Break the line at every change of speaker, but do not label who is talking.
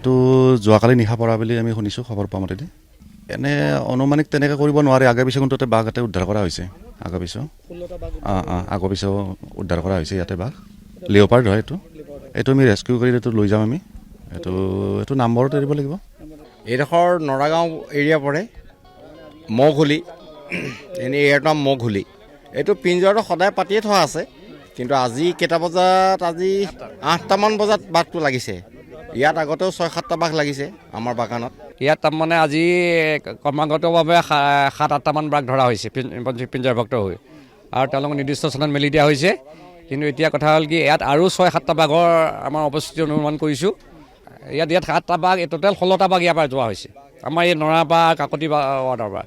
এইটো যোৱাকালি নিশা পৰা বুলি আমি শুনিছোঁ খবৰ পোৱা মতেদি। এনে অনুমানিক তেনেকৈ কৰিব নোৱাৰে। আগে পিছে কিন্তু বাঘ এটা উদ্ধাৰ কৰা হৈছে। আগৰ পিছেও আগৰ পিছেও উদ্ধাৰ কৰা হৈছে ইয়াতে বাঘ। লিঅ'পাৰ্ড হয় এইটো আমি ৰেস্কিউ কৰি এইটো লৈ যাম আমি। এইটো নাম্বাৰতে দিব লাগিব।
এইডোখৰ নৰাগাঁও এৰিয়া পৰে, মৌঘুলি। এনেই এৰিয়াৰ নাম মৌঘুলি। এইটো পিঞ্জৰাটো সদায় পাতিয়ে থোৱা আছে, কিন্তু আজি কেইটা বজাত, আজি 8টামান বজাত বাঘটো লাগিছে। ইয়াত আগতেও 6-7টা বাঘ লাগিছে আমাৰ বাগানত।
ইয়াত তাৰমানে আজি ক্ৰমাগতভাৱে 7-8টামান বাঘ ধৰা হৈছে পিঞ্জৰাভুক্ত হৈ, আৰু তেওঁলোকক নিৰ্দিষ্ট স্থানত মেলি দিয়া হৈছে। কিন্তু এতিয়া কথা হ'ল কি, ইয়াত আৰু 6-7টা বাঘৰ আমাৰ উপস্থিতি অনুমান কৰিছোঁ। ইয়াত 7টা বাঘ, টোটেল 16টা বাঘ ইয়াৰ পৰা যোৱা হৈছে আমাৰ এই নৰা বা কাকতি ৱাৰ্ডৰ পৰা।